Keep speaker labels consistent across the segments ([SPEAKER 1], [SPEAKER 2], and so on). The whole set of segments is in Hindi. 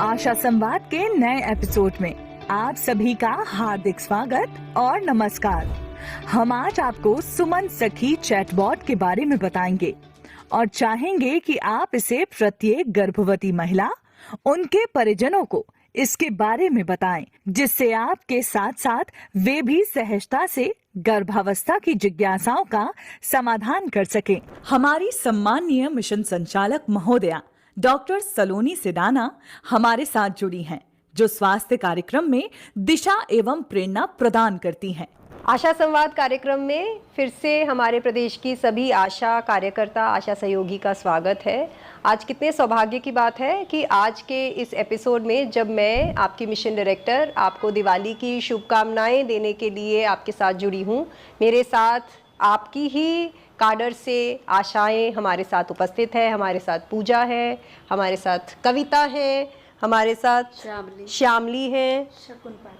[SPEAKER 1] आशा संवाद के नए एपिसोड में आप सभी का हार्दिक स्वागत और नमस्कार। हम आज आपको सुमन सखी चैटबॉट के बारे में बताएंगे और चाहेंगे कि आप इसे प्रत्येक गर्भवती महिला, उनके परिजनों को इसके बारे में बताएं, जिससे आपके साथ साथ वे भी सहजता से गर्भावस्था की जिज्ञासाओं का समाधान कर सकें। हमारी सम्माननीय मिशन संचालक महोदया डॉक्टर सलोनी सिडाना हमारे साथ जुड़ी हैं, जो स्वास्थ्य कार्यक्रम में दिशा एवं प्रेरणा प्रदान करती हैं।
[SPEAKER 2] आशा संवाद कार्यक्रम में फिर से हमारे प्रदेश की सभी आशा कार्यकर्ता, आशा सहयोगी का स्वागत है। आज कितने सौभाग्य की बात है कि आज के इस एपिसोड में जब मैं आपकी मिशन डायरेक्टर आपको दिवाली की शुभकामनाएं देने के लिए आपके साथ जुड़ी हूँ। मेरे साथ आपकी ही काडर से आशाएं हमारे साथ उपस्थित है। हमारे साथ पूजा है, हमारे साथ कविता है, हमारे साथ श्यामली है,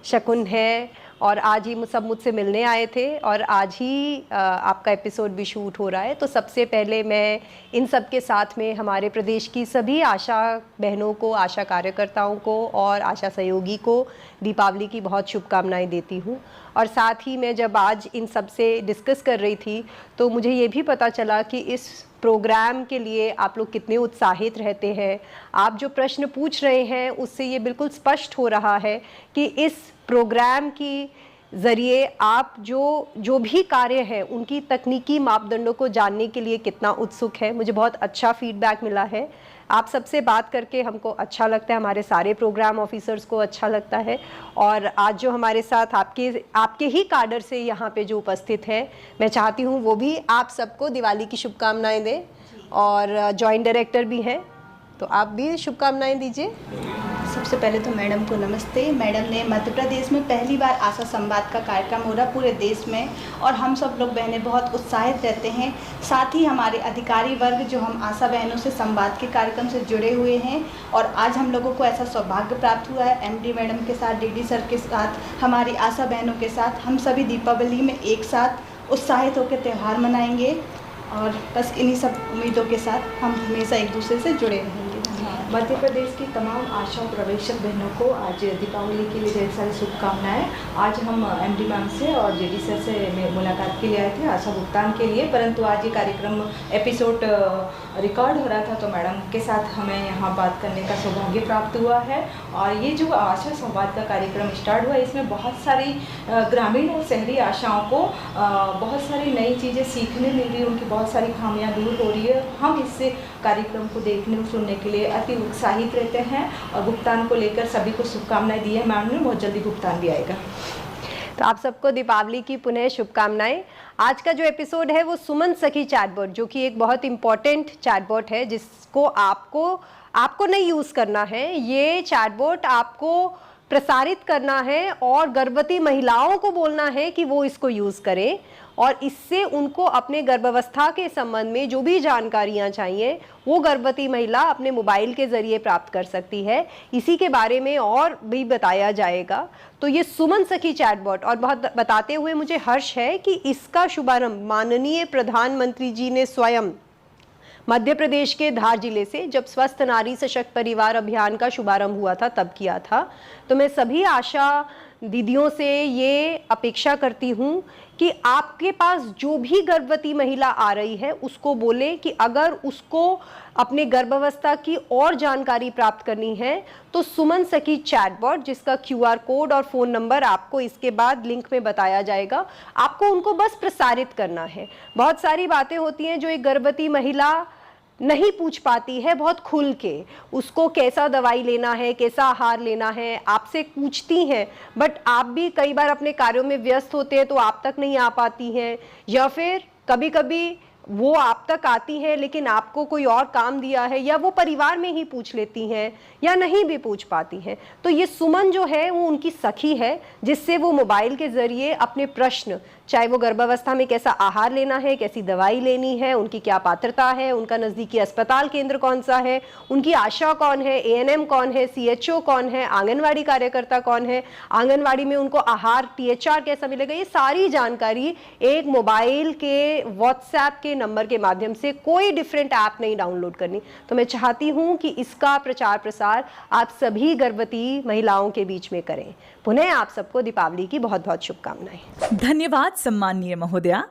[SPEAKER 2] शकुन है, और आज ही सब मुझसे मिलने आए थे और आज ही आपका एपिसोड भी शूट हो रहा है। तो सबसे पहले मैं इन सब के साथ में हमारे प्रदेश की सभी आशा बहनों को, आशा कार्यकर्ताओं को और आशा सहयोगी को दीपावली की बहुत शुभकामनाएं देती हूँ। और साथ ही मैं जब आज इन सब से डिस्कस कर रही थी तो मुझे ये भी पता चला कि इस प्रोग्राम के लिए आप लोग कितने उत्साहित रहते हैं। आप जो प्रश्न पूछ रहे हैं उससे ये बिल्कुल स्पष्ट हो रहा है कि इस प्रोग्राम की ज़रिए आप जो भी कार्य हैं उनकी तकनीकी मापदंडों को जानने के लिए कितना उत्सुक है। मुझे बहुत अच्छा फीडबैक मिला है। आप सबसे बात करके हमको अच्छा लगता है, हमारे सारे प्रोग्राम ऑफिसर्स को अच्छा लगता है। और आज जो हमारे साथ आपके ही काडर से यहाँ पे जो उपस्थित है, मैं चाहती हूँ वो भी आप सबको दिवाली की शुभकामनाएं दें। और जॉइंट डायरेक्टर भी हैं, तो आप भी शुभकामनाएं दीजिए।
[SPEAKER 3] सबसे पहले तो मैडम को नमस्ते। मैडम ने मध्य प्रदेश में पहली बार आशा संवाद का कार्यक्रम हो रहा पूरे देश में, और हम सब लोग बहनें बहुत उत्साहित रहते हैं। साथ ही हमारे अधिकारी वर्ग जो हम आशा बहनों से संवाद के कार्यक्रम से जुड़े हुए हैं, और आज हम लोगों को ऐसा सौभाग्य प्राप्त हुआ है एमडी मैडम के साथ, डीडी सर के साथ, हमारी आशा बहनों के साथ हम सभी दीपावली में एक साथ उत्साहित होकर त्यौहार मनाएंगे। और बस इन्हीं सब उम्मीदों के साथ हम हमेशा एक दूसरे से जुड़े रहेंगे।
[SPEAKER 4] मध्य प्रदेश की तमाम आशा प्रवेशक बहनों को आज दीपावली के लिए ढेर सारी शुभकामनाएं। आज हम एमडी मैम से और जेडी सर से मुलाकात के लिए आए थे आशा भुगतान के लिए, परंतु आज ये कार्यक्रम एपिसोड रिकॉर्ड हो रहा था तो मैडम के साथ हमें यहाँ बात करने का सौभाग्य प्राप्त हुआ है। और ये जो आशा संवाद का कार्यक्रम स्टार्ट हुआ, इसमें बहुत सारी ग्रामीण और शहरी आशाओं को बहुत सारी नई चीज़ें सीखने मिल रही है, उनकी बहुत सारी खामियां दूर हो रही है। हम इससे कार्यक्रम को देखने और सुनने के लिए अति उत्साहित रहते हैं। और भुगतान को लेकर सभी को शुभकामनाएं दी है मैम ने, बहुत जल्दी भुगतान भी आएगा।
[SPEAKER 2] तो आप सबको दीपावली की पुनः शुभकामनाएं। आज का जो एपिसोड है वो सुमन सखी चैटबॉट, जो कि एक बहुत इम्पॉर्टेंट चैटबॉट है जिसको आपको नहीं यूज़ करना है। ये चैटबॉट आपको प्रसारित करना है और गर्भवती महिलाओं को बोलना है कि वो इसको यूज़ करें, और इससे उनको अपने गर्भावस्था के संबंध में जो भी जानकारियां चाहिए वो गर्भवती महिला अपने मोबाइल के ज़रिए प्राप्त कर सकती है। इसी के बारे में और भी बताया जाएगा। तो ये सुमन सखी चैटबॉट, और बहुत बताते हुए मुझे हर्ष है कि इसका शुभारंभ माननीय प्रधानमंत्री जी ने स्वयं मध्य प्रदेश के धार जिले से, जब स्वस्थ नारी सशक्त परिवार अभियान का शुभारंभ हुआ था तब किया था। तो मैं सभी आशा दीदियों से ये अपेक्षा करती हूँ कि आपके पास जो भी गर्भवती महिला आ रही है उसको बोले कि अगर उसको अपने गर्भावस्था की और जानकारी प्राप्त करनी है तो सुमन सखी चैटबॉट, जिसका QR कोड और फ़ोन नंबर आपको इसके बाद लिंक में बताया जाएगा, आपको उनको बस प्रसारित करना है। बहुत सारी बातें होती हैं जो एक गर्भवती महिला नहीं पूछ पाती है बहुत खुल के। उसको कैसा दवाई लेना है, कैसा आहार लेना है, आपसे पूछती हैं, बट आप भी कई बार अपने कार्यों में व्यस्त होते हैं तो आप तक नहीं आ पाती हैं, या फिर कभी कभी वो आप तक आती हैं लेकिन आपको कोई और काम दिया है, या वो परिवार में ही पूछ लेती हैं या नहीं भी पूछ पाती हैं। तो ये सुमन जो है वो उनकी सखी है, जिससे वो मोबाइल के ज़रिए अपने प्रश्न, चाहे वो गर्भावस्था में कैसा आहार लेना है, कैसी दवाई लेनी है, उनकी क्या पात्रता है, उनका नज़दीकी अस्पताल केंद्र कौन सा है, उनकी आशा कौन है, ANM कौन है, CHO कौन है, आंगनवाड़ी कार्यकर्ता कौन है, आंगनवाड़ी में उनको आहार THR कैसा मिलेगा, ये सारी जानकारी एक मोबाइल के WhatsApp के नंबर के माध्यम से कोई डिफरेंट ऐप नहीं डाउनलोड करनी। तो मैं चाहती हूँ कि इसका प्रचार प्रसार आप सभी गर्भवती महिलाओं के बीच में करें। पुनः आप सबको दीपावली की बहुत बहुत शुभकामनाएं।
[SPEAKER 1] धन्यवाद सम्माननीय महोदया।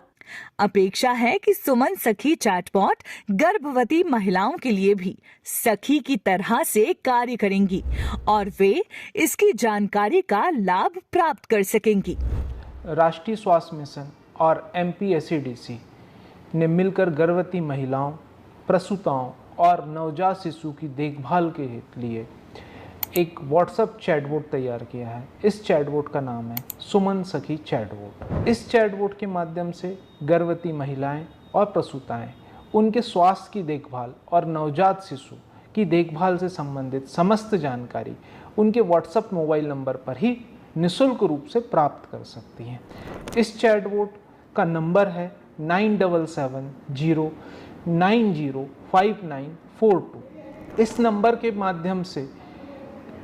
[SPEAKER 1] अपेक्षा है कि सुमन सखी चैटबॉट गर्भवती महिलाओं के लिए भी सखी की तरह से कार्य करेंगी और वे इसकी जानकारी का लाभ प्राप्त कर सकेंगी।
[SPEAKER 5] राष्ट्रीय स्वास्थ्य मिशन और MPSCDC ने मिलकर गर्भवती महिलाओं, प्रसूताओं और नवजात शिशु की देखभाल के लिए एक व्हाट्सएप चैटबॉट तैयार किया है। इस चैटबॉट का नाम है सुमन सखी चैटबॉट। इस चैटबॉट के माध्यम से गर्भवती महिलाएं और प्रसूताएं उनके स्वास्थ्य की देखभाल और नवजात शिशु की देखभाल से संबंधित समस्त जानकारी उनके व्हाट्सएप मोबाइल नंबर पर ही निःशुल्क रूप से प्राप्त कर सकती हैं। इस चैटबॉट का नंबर है 9770905942। इस नंबर के माध्यम से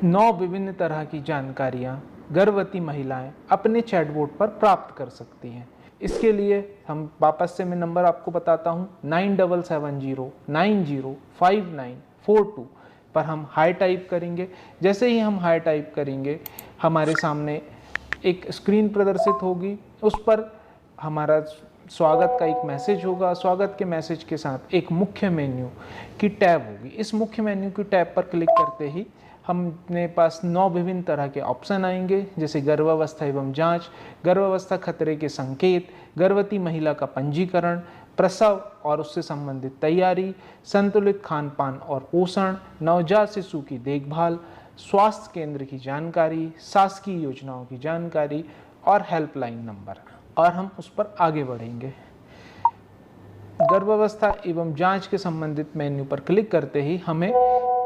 [SPEAKER 5] 9 विभिन्न तरह की जानकारियाँ गर्भवती महिलाएं अपने चैटबॉट पर प्राप्त कर सकती हैं। इसके लिए हम वापस से मैं नंबर आपको बताता हूँ 9770905942 पर हम हाई टाइप करेंगे। जैसे ही हम हाई टाइप करेंगे हमारे सामने एक स्क्रीन प्रदर्शित होगी, उस पर हमारा स्वागत का एक मैसेज होगा। स्वागत के मैसेज के साथ एक मुख्य मेन्यू की टैब होगी। इस मुख्य मेन्यू की टैब पर क्लिक करते ही हमने पास 9 विभिन्न तरह के ऑप्शन आएंगे, जैसे गर्भावस्था एवं जांच, गर्भावस्था खतरे के संकेत, गर्भवती महिला का पंजीकरण, प्रसव और उससे संबंधित तैयारी, संतुलित खान पान और पोषण, नवजात शिशु की देखभाल, स्वास्थ्य केंद्र की जानकारी, शासकीय योजनाओं की जानकारी और हेल्पलाइन नंबर। और हम उस पर आगे बढ़ेंगे। गर्भावस्था एवं जांच के संबंधित मेन्यू पर क्लिक करते ही हमें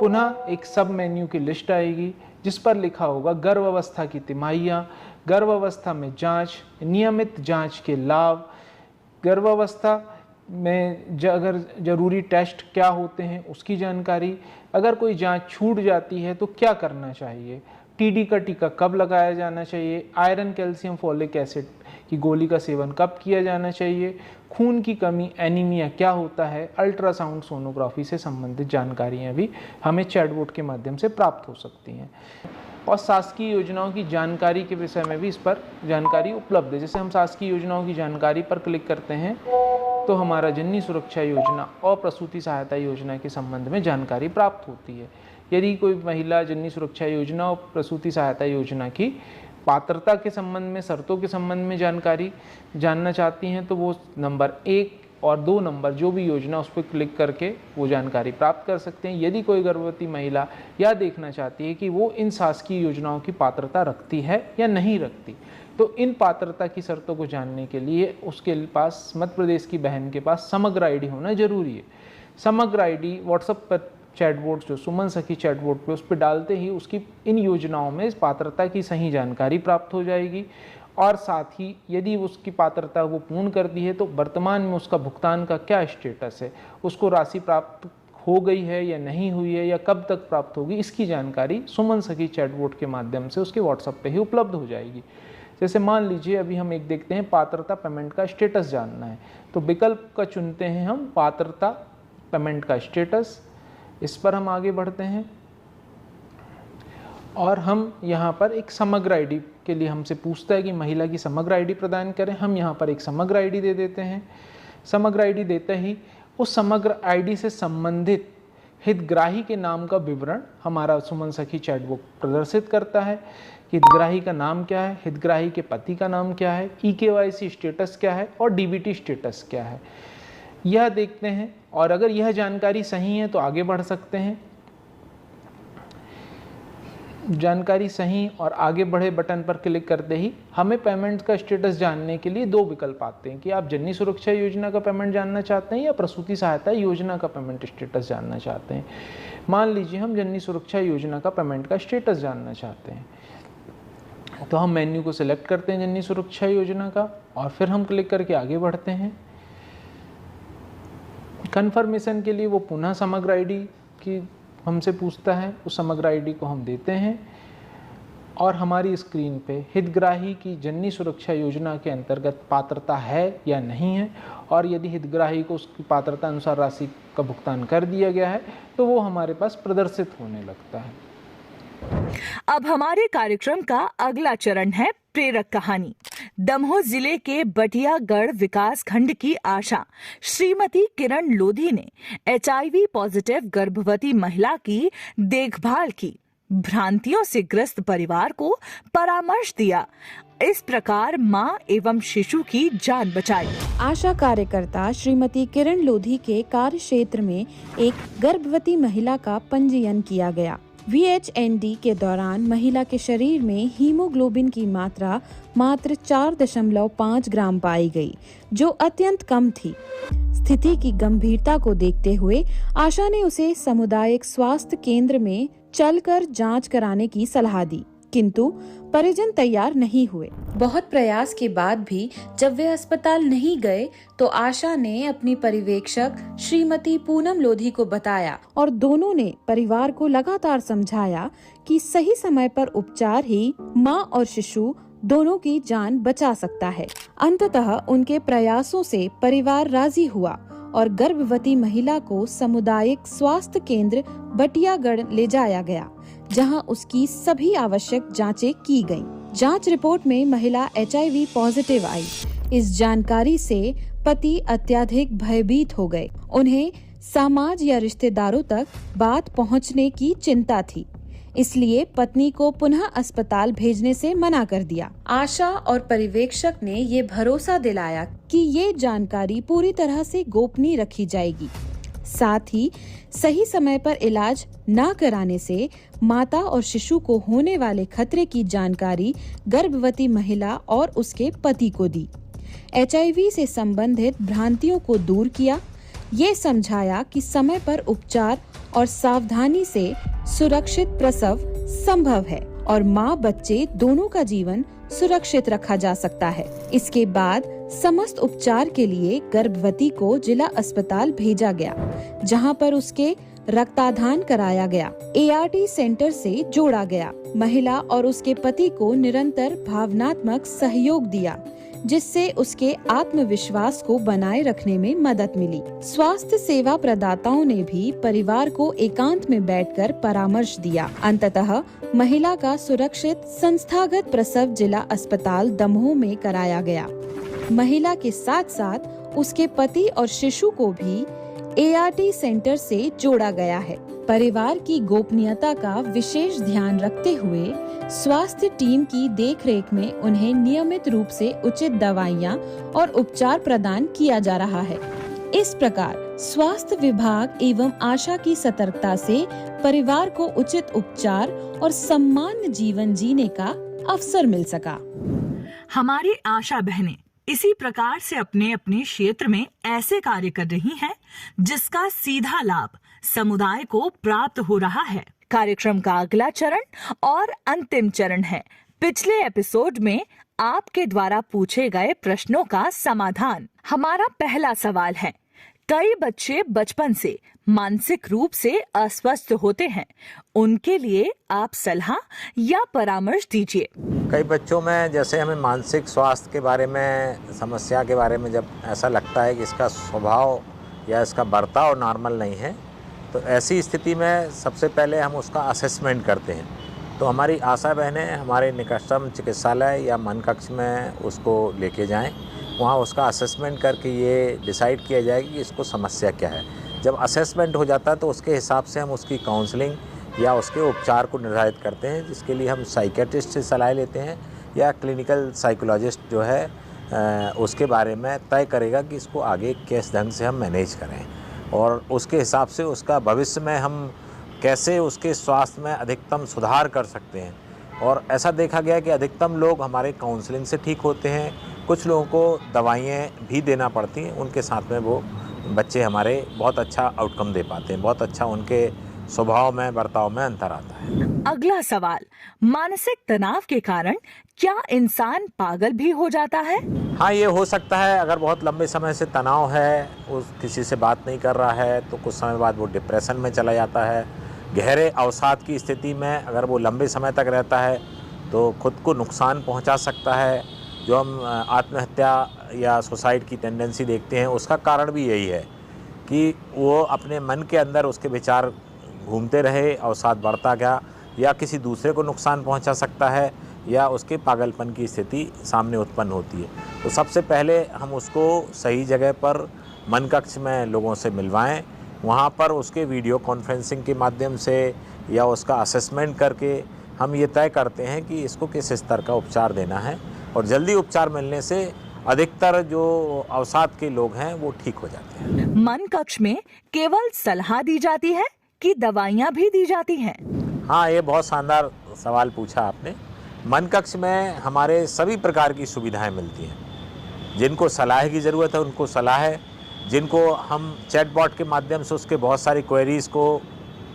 [SPEAKER 5] पुनः एक सब मेन्यू की लिस्ट आएगी, जिस पर लिखा होगा गर्भावस्था की तिमाहियाँ, गर्भावस्था में जांच, नियमित जांच के लाभ, गर्भावस्था में अगर जरूरी टेस्ट क्या होते हैं उसकी जानकारी, अगर कोई जांच छूट जाती है तो क्या करना चाहिए, टीडी का टीका कब लगाया जाना चाहिए, आयरन कैल्शियम फॉलिक एसिड की गोली का सेवन कब किया जाना चाहिए, खून की कमी एनीमिया क्या होता है, अल्ट्रासाउंड सोनोग्राफी से संबंधित जानकारियाँ भी हमें चैटबॉट के माध्यम से प्राप्त हो सकती हैं। और शासकीय योजनाओं की जानकारी के विषय में भी इस पर जानकारी उपलब्ध है। जैसे हम शासकीय योजनाओं की जानकारी पर क्लिक करते हैं तो हमारा जननी सुरक्षा योजना और प्रसूति सहायता योजना के संबंध में जानकारी प्राप्त होती है। यदि कोई महिला जननी सुरक्षा योजना और प्रसूति सहायता योजना की पात्रता के संबंध में, शर्तों के संबंध में जानकारी जानना चाहती हैं तो वो नंबर 1 और 2 नंबर जो भी योजना उस पर क्लिक करके वो जानकारी प्राप्त कर सकते हैं। यदि कोई गर्भवती महिला यह देखना चाहती है कि वो इन शासकीय योजनाओं की पात्रता रखती है या नहीं रखती, तो इन पात्रता की शर्तों को जानने के लिए उसके पास, मध्य प्रदेश की बहन के पास समग्र आईडी होना जरूरी है। समग्र आईडी व्हाट्सएप पर चैटबॉट जो सुमन सखी चैटबॉट पे उस पर डालते ही उसकी इन योजनाओं में पात्रता की सही जानकारी प्राप्त हो जाएगी। और साथ ही यदि उसकी पात्रता वो पूर्ण करती है तो वर्तमान में उसका भुगतान का क्या स्टेटस है, उसको राशि प्राप्त हो गई है या नहीं हुई है या कब तक प्राप्त होगी, इसकी जानकारी सुमन सखी चैटबॉट के माध्यम से उसके व्हाट्सएप पे ही उपलब्ध हो जाएगी। जैसे मान लीजिए अभी हम एक देखते हैं पात्रता पेमेंट का स्टेटस जानना है, तो विकल्प का चुनते हैं हम पात्रता पेमेंट का स्टेटस। इस पर हम आगे बढ़ते हैं और हम यहाँ पर एक समग्र आईडी के लिए हमसे पूछता है कि महिला की समग्र आईडी प्रदान करें। हम यहाँ पर एक समग्र आईडी दे देते हैं। समग्र आईडी देते ही उस समग्र आईडी से संबंधित हितग्राही के नाम का विवरण हमारा सुमन सखी चैटबॉट प्रदर्शित करता है। हितग्राही का नाम क्या है, हितग्राही के पति का नाम क्या है, EKYC स्टेटस क्या है और DBT स्टेटस क्या है, यह देखते हैं। और अगर यह जानकारी सही है तो आगे बढ़ सकते हैं। जानकारी सही और आगे बढ़े बटन पर क्लिक करते ही हमें पेमेंट का स्टेटस जानने के लिए 2 विकल्प आते हैं कि आप जननी सुरक्षा योजना का पेमेंट जानना चाहते हैं या प्रसूति सहायता योजना का पेमेंट स्टेटस जानना चाहते हैं। मान लीजिए हम जननी सुरक्षा योजना का पेमेंट का स्टेटस जानना चाहते हैं, तो हम मेन्यू को सिलेक्ट करते हैं जननी सुरक्षा योजना का और फिर हम क्लिक करके आगे बढ़ते हैं। कन्फर्मेशन के लिए वो पुनः समग्र आईडी की हमसे पूछता है, उस समग्र आईडी को हम देते हैं और हमारी स्क्रीन पे हितग्राही की जननी सुरक्षा योजना के अंतर्गत पात्रता है या नहीं है, और यदि हितग्राही को उसकी पात्रता अनुसार राशि का भुगतान कर दिया गया है तो वो हमारे पास प्रदर्शित होने लगता है।
[SPEAKER 1] अब हमारे कार्यक्रम का अगला चरण है प्रेरक कहानी। दमोह जिले के बटियागढ़ विकास खंड की आशा श्रीमती किरण लोधी ने HIV पॉजिटिव गर्भवती महिला की देखभाल की, भ्रांतियों से ग्रस्त परिवार को परामर्श दिया, इस प्रकार मां एवं शिशु की जान बचाई।
[SPEAKER 6] आशा कार्यकर्ता श्रीमती किरण लोधी के कार्य क्षेत्र में एक गर्भवती महिला का पंजीयन किया गया। VHND के दौरान महिला के शरीर में हीमोग्लोबिन की मात्रा मात्र 4.5 ग्राम पाई गई, जो अत्यंत कम थी। स्थिति की गंभीरता को देखते हुए आशा ने उसे सामुदायिक स्वास्थ्य केंद्र में चलकर जांच कराने की सलाह दी, किंतु परिजन तैयार नहीं हुए। बहुत प्रयास के बाद भी जब वे अस्पताल नहीं गए तो आशा ने अपनी पर्यवेक्षक श्रीमती पूनम लोधी को बताया और दोनों ने परिवार को लगातार समझाया कि सही समय पर उपचार ही मां और शिशु दोनों की जान बचा सकता है। अंततः उनके प्रयासों से परिवार राजी हुआ और गर्भवती महिला को सामुदायिक स्वास्थ्य केंद्र बटियागढ़ ले जाया गया, जहां उसकी सभी आवश्यक जांचें की गईं। जांच रिपोर्ट में महिला HIV पॉजिटिव आई। इस जानकारी से पति अत्यधिक भयभीत हो गए। उन्हें समाज या रिश्तेदारों तक बात पहुंचने की चिंता थी, इसलिए पत्नी को पुनः अस्पताल भेजने से मना कर दिया। आशा और पर्यवेक्षक ने ये भरोसा दिलाया कि ये जानकारी पूरी तरह से गोपनीय रखी जाएगी। साथ ही सही समय पर इलाज न कराने से माता और शिशु को होने वाले खतरे की जानकारी गर्भवती महिला और उसके पति को दी। HIV से संबंधित भ्रांतियों को दूर किया। ये समझाया कि समय पर उपचार और सावधानी से सुरक्षित प्रसव संभव है और माँ बच्चे दोनों का जीवन सुरक्षित रखा जा सकता है। इसके बाद समस्त उपचार के लिए गर्भवती को जिला अस्पताल भेजा गया, जहां पर उसके रक्ताधान कराया गया। ART सेंटर से जोड़ा गया। महिला और उसके पति को निरंतर भावनात्मक सहयोग दिया, जिससे उसके आत्मविश्वास को बनाए रखने में मदद मिली। स्वास्थ्य सेवा प्रदाताओं ने भी परिवार को एकांत में बैठकर परामर्श दिया। अंततः महिला का सुरक्षित संस्थागत प्रसव जिला अस्पताल दमोह में कराया गया। महिला के साथ साथ उसके पति और शिशु को भी ART सेंटर से जोड़ा गया है। परिवार की गोपनीयता का विशेष ध्यान रखते हुए स्वास्थ्य टीम की देखरेख में उन्हें नियमित रूप से उचित दवाइयां और उपचार प्रदान किया जा रहा है। इस प्रकार स्वास्थ्य विभाग एवं आशा की सतर्कता से परिवार को उचित उपचार और सम्मान्य जीवन जीने का अवसर मिल सका।
[SPEAKER 1] हमारी आशा बहनें इसी प्रकार से अपने अपने क्षेत्र में ऐसे कार्य कर रही हैं, जिसका सीधा लाभ समुदाय को प्राप्त हो रहा है। कार्यक्रम का अगला चरण और अंतिम चरण है पिछले एपिसोड में आपके द्वारा पूछे गए प्रश्नों का समाधान। हमारा पहला सवाल है, कई बच्चे बचपन से मानसिक रूप से अस्वस्थ होते हैं, उनके लिए आप सलाह या परामर्श दीजिए।
[SPEAKER 7] कई बच्चों में जैसे हमें मानसिक स्वास्थ्य के बारे में, समस्या के बारे में जब ऐसा लगता है कि इसका स्वभाव या इसका बर्ताव नॉर्मल नहीं है, तो ऐसी स्थिति में सबसे पहले हम उसका असेसमेंट करते हैं। तो हमारी आशा बहनें हमारे निकटतम चिकित्सालय या मन कक्ष में उसको लेके जाएं, वहाँ उसका असेसमेंट करके ये डिसाइड किया जाएगा कि इसको समस्या क्या है। जब असेसमेंट हो जाता है तो उसके हिसाब से हम उसकी काउंसलिंग या उसके उपचार को निर्धारित करते हैं, जिसके लिए हम साइकेट्रिस्ट से सलाह लेते हैं या क्लिनिकल साइकोलॉजिस्ट जो है उसके बारे में तय करेगा कि इसको आगे किस ढंग से हम मैनेज करें, और उसके हिसाब से उसका भविष्य में हम कैसे उसके स्वास्थ्य में अधिकतम सुधार कर सकते हैं। और ऐसा देखा गया कि अधिकतम लोग हमारे काउंसलिंग से ठीक होते हैं, कुछ लोगों को दवाइयाँ भी देना पड़ती हैं, उनके साथ में वो बच्चे हमारे बहुत अच्छा आउटकम दे पाते हैं, बहुत अच्छा उनके स्वभाव में, बर्ताव में अंतर आता है।
[SPEAKER 1] अगला सवाल, मानसिक तनाव के कारण क्या इंसान पागल भी हो जाता है?
[SPEAKER 7] हाँ, ये हो सकता है। अगर बहुत लंबे समय से तनाव है, उस किसी से बात नहीं कर रहा है, तो कुछ समय बाद वो डिप्रेशन में चला जाता है। गहरे अवसाद की स्थिति में अगर वो लंबे समय तक रहता है तो खुद को नुकसान पहुंचा सकता है। जो हम आत्महत्या या सुसाइड की टेंडेंसी देखते हैं, उसका कारण भी यही है कि वो अपने मन के अंदर उसके विचार घूमते रहे, अवसाद बढ़ता गया, या किसी दूसरे को नुकसान पहुंचा सकता है, या उसके पागलपन की स्थिति सामने उत्पन्न होती है। तो सबसे पहले हम उसको सही जगह पर मन कक्ष में लोगों से मिलवाएं, वहाँ पर उसके वीडियो कॉन्फ्रेंसिंग के माध्यम से या उसका असेसमेंट करके हम ये तय करते हैं कि इसको किस स्तर का उपचार देना है, और जल्दी उपचार मिलने से अधिकतर जो अवसाद के लोग हैं वो ठीक हो जाते हैं।
[SPEAKER 1] मन कक्ष में केवल सलाह दी जाती है कि दवाइयाँ भी दी जाती हैं?
[SPEAKER 7] हाँ, ये बहुत शानदार सवाल पूछा आपने। मन कक्ष में हमारे सभी प्रकार की सुविधाएं मिलती हैं। जिनको सलाह की ज़रूरत है उनको सलाह है, जिनको हम चैटबॉट के माध्यम से उसके बहुत सारी क्वेरीज़ को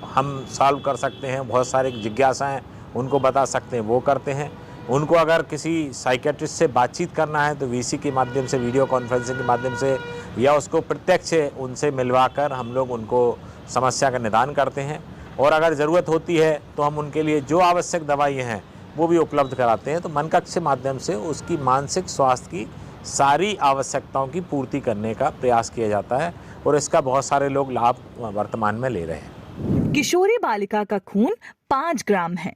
[SPEAKER 7] हम सॉल्व कर सकते हैं, बहुत सारी जिज्ञासाएं उनको बता सकते हैं, वो करते हैं। उनको अगर किसी साइकेट्रिस्ट से बातचीत करना है तो वीसी के माध्यम से, वीडियो कॉन्फ्रेंसिंग के माध्यम से, या उसको प्रत्यक्ष उनसे मिलवाकर हम लोग उनको समस्या का निदान करते हैं। और अगर ज़रूरत होती है तो हम उनके लिए जो आवश्यक दवाइयाँ हैं वो भी उपलब्ध कराते हैं। तो मन कक्ष के माध्यम से उसकी मानसिक स्वास्थ्य की सारी आवश्यकताओं की पूर्ति करने का प्रयास किया जाता है, और इसका बहुत सारे लोग लाभ वर्तमान में ले रहे हैं।
[SPEAKER 1] किशोरी बालिका का खून 5 ग्राम है,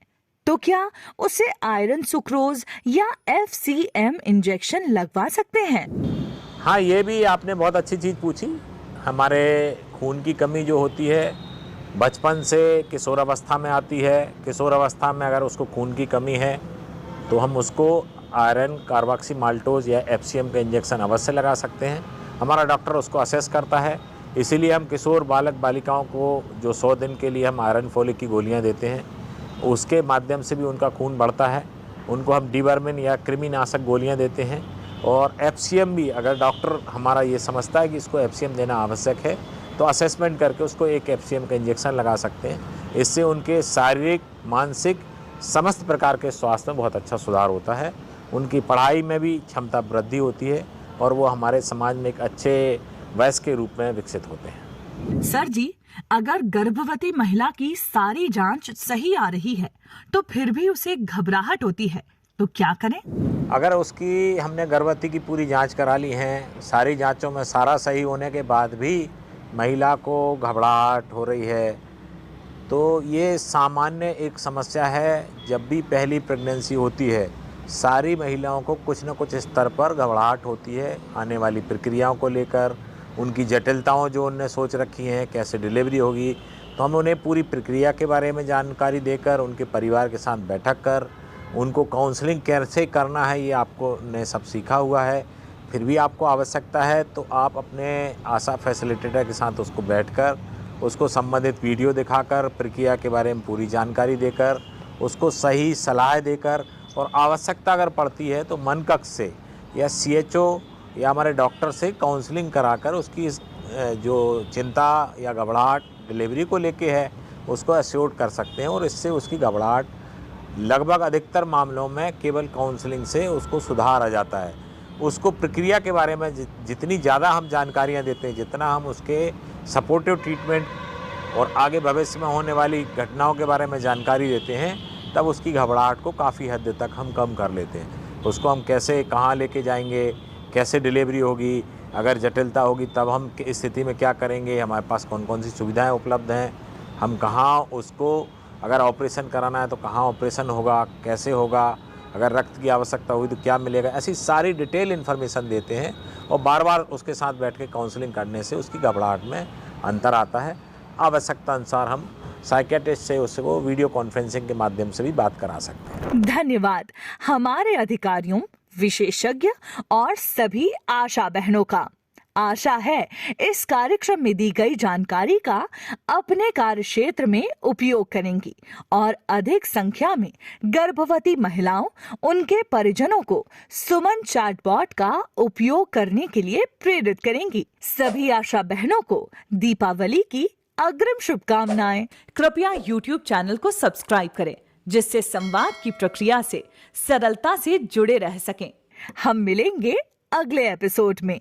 [SPEAKER 1] तो क्या उसे आयरन सुक्रोज या FCM इंजेक्शन लगवा सकते हैं?
[SPEAKER 7] हाँ, ये भी आपने बहुत अच्छी चीज़ पूछी। हमारे खून की कमी जो होती है बचपन से किशोरावस्था में आती है। किशोरावस्था में अगर उसको खून की कमी है तो हम उसको आयरन कार्बोक्सी माल्टोज या FCM का इंजेक्शन अवश्य लगा सकते हैं। हमारा डॉक्टर उसको असेस करता है, इसीलिए हम किशोर बालक बालिकाओं को जो 100 दिन के लिए हम आयरन फोलिक की गोलियां देते हैं, उसके माध्यम से भी उनका खून बढ़ता है। उनको हम डिवर्मिन या कृमिनाशक गोलियां देते हैं, और FCM भी अगर डॉक्टर हमारा ये समझता है कि इसको FCM देना आवश्यक है तो असेसमेंट करके उसको एक FCM का इंजेक्शन लगा सकते हैं। इससे उनके शारीरिक, मानसिक समस्त प्रकार के स्वास्थ्य में बहुत अच्छा सुधार होता है। उनकी पढ़ाई में भी क्षमता वृद्धि होती है, और वो हमारे समाज में एक अच्छे वयस्क के रूप में विकसित होते हैं।
[SPEAKER 1] सर जी, अगर गर्भवती महिला की सारी जांच सही आ रही है तो फिर भी उसे घबराहट होती है, तो क्या करें?
[SPEAKER 7] अगर उसकी हमने गर्भवती की पूरी जांच करा ली है, सारी जांचों में सारा सही होने के बाद भी महिला को घबराहट हो रही है, तो ये सामान्य एक समस्या है। जब भी पहली प्रेगनेंसी होती है, सारी महिलाओं को कुछ न कुछ स्तर पर घबराहट होती है, आने वाली प्रक्रियाओं को लेकर, उनकी जटिलताओं जो उनने सोच रखी हैं, कैसे डिलीवरी होगी। तो हम उन्हें पूरी प्रक्रिया के बारे में जानकारी देकर, उनके परिवार के साथ बैठक कर, उनको काउंसलिंग कैसे करना है ये आपको ने सब सीखा हुआ है। फिर भी आपको आवश्यकता है तो आप अपने आशा फैसिलिटेटर के साथ उसको बैठकर, उसको संबंधित वीडियो दिखाकर, प्रक्रिया के बारे में पूरी जानकारी देकर, उसको सही सलाह देकर, और आवश्यकता अगर पड़ती है तो मन कक्ष से या CHO या हमारे डॉक्टर से काउंसलिंग कराकर उसकी जो चिंता या घबराहट डिलीवरी को लेके है उसको एश्योर्ड कर सकते हैं, और इससे उसकी घबराहट लगभग अधिकतर मामलों में केवल काउंसलिंग से उसको सुधार आ जाता है। उसको प्रक्रिया के बारे में जितनी ज़्यादा हम जानकारियाँ देते हैं, जितना हम उसके सपोर्टिव ट्रीटमेंट और आगे भविष्य में होने वाली घटनाओं के बारे में जानकारी देते हैं, तब उसकी घबराहट को काफ़ी हद तक हम कम कर लेते हैं। उसको हम कैसे कहाँ लेके जाएंगे, कैसे डिलीवरी होगी, अगर जटिलता होगी तब हम इस स्थिति में क्या करेंगे, हमारे पास कौन कौन सी सुविधाएं उपलब्ध हैं, हम कहाँ उसको अगर ऑपरेशन कराना है तो कहाँ ऑपरेशन होगा, कैसे होगा, अगर रक्त की आवश्यकता हुई तो क्या मिलेगा, ऐसी सारी डिटेल इन्फॉर्मेशन देते हैं। और बार बार उसके साथ बैठ के काउंसलिंग करने से उसकी घबराहट में अंतर आता है। आवश्यकता अनुसार हम साइकेट्रिस्ट से उसको वीडियो कॉन्फ्रेंसिंग के माध्यम से भी बात करा सकते हैं।
[SPEAKER 1] धन्यवाद हमारे अधिकारियों, विशेषज्ञ और सभी आशा बहनों का। आशा है इस कार्यक्रम में दी गई जानकारी का अपने कार्य क्षेत्र में उपयोग करेंगी और अधिक संख्या में गर्भवती महिलाओं, उनके परिजनों को सुमन चैटबॉट का उपयोग करने के लिए प्रेरित करेंगी। सभी आशा बहनों को दीपावली की अग्रिम शुभकामनाएं।
[SPEAKER 8] कृपया YouTube चैनल को सब्सक्राइब करें, जिससे संवाद की प्रक्रिया से सरलता से जुड़े रह सकें।
[SPEAKER 1] हम मिलेंगे अगले एपिसोड में।